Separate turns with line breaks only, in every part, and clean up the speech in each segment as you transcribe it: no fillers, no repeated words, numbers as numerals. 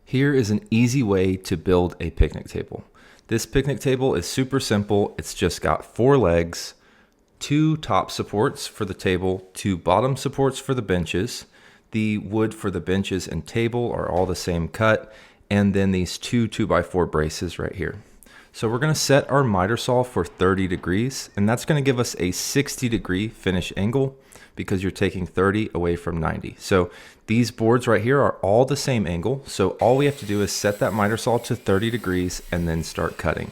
Here is an easy way to build a picnic table. This picnic table is super simple. It's just got 4 legs, 2 top supports for the table, 2 bottom supports for the benches. The wood for the benches and table are all the same cut, and then these 2 2x4 braces right here. So we're going to set our miter saw for 30 degrees, and that's going to give us a 60-degree finish angle because you're taking 30 away from 90. So these boards right here are all the same angle. So all we have to do is set that miter saw to 30 degrees and then start cutting.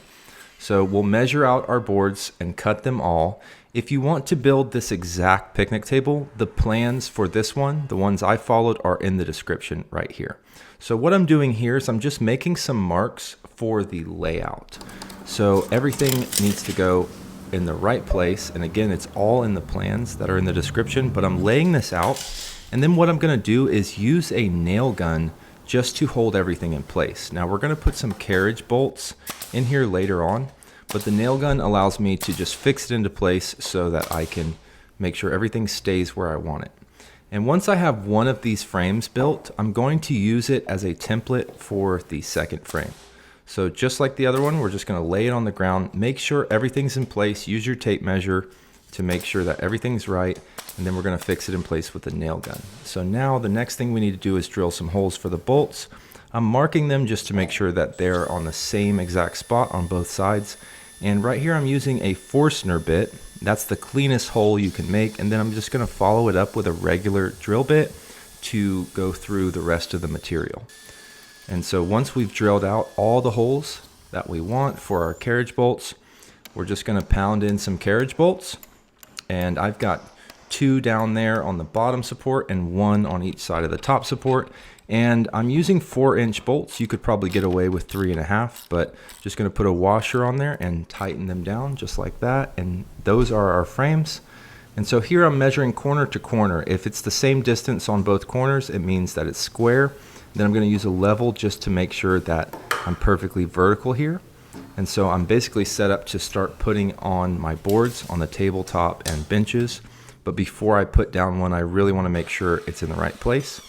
So we'll measure out our boards and cut them all. If you want to build this exact picnic table, the plans for this one, the ones I followed, are in the description right here. So what I'm doing here is I'm just making some marks for the layout. So everything needs to go in the right place, and again, it's all in the plans that are in the description, but I'm laying this out, and then what I'm going to do is use a nail gun just to hold everything in place. Now we're going to put some carriage bolts in here later on, but the nail gun allows me to just fix it into place so that I can make sure everything stays where I want it. And once I have one of these frames built, I'm going to use it as a template for the second frame. So just like the other one, we're just going to lay it on the ground, make sure everything's in place, use your tape measure to make sure that everything's right, and then we're going to fix it in place with the nail gun. So now the next thing we need to do is drill some holes for the bolts. I'm marking them just to make sure that they're on the same exact spot on both sides. And right here I'm using a Forstner bit. That's the cleanest hole you can make, and then I'm just going to follow it up with a regular drill bit to go through the rest of the material. And so once we've drilled out all the holes that we want for our carriage bolts, we're just going to pound in some carriage bolts. And I've got 2 down there on the bottom support and 1 on each side of the top support. And I'm using 4-inch bolts. You could probably get away with 3.5, but just going to put a washer on there and tighten them down just like that. And those are our frames. And so here I'm measuring corner to corner. If it's the same distance on both corners, it means that it's square. Then I'm going to use a level just to make sure that I'm perfectly vertical here. And so I'm basically set up to start putting on my boards on the tabletop and benches. But before I put down one, I really want to make sure it's in the right place.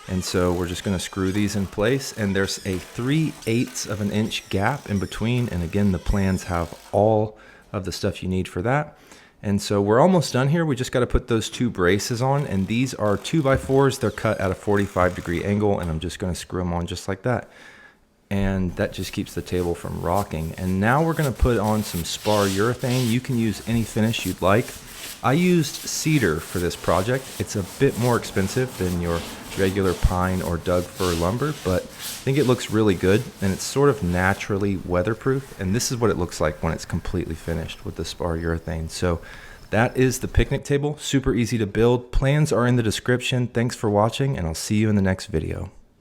And so we're just going to screw these in place. And there's a 3/8 of an inch gap in between. And again, the plans have all of the stuff you need for that. And so we're almost done here. We just got to put those 2 braces on, and these are 2x4s. They're cut at a 45-degree angle, and I'm just going to screw them on just like that. And that just keeps the table from rocking. And now we're going to put on some spar urethane. You can use any finish you'd like. I used cedar for this project. It's a bit more expensive than your regular pine or Doug fir lumber, but I think it looks really good, and it's sort of naturally weatherproof. And this is what it looks like when it's completely finished with the spar urethane. So that is the picnic table. Super easy to build. Plans are in the description. Thanks for watching, and I'll see you in the next video.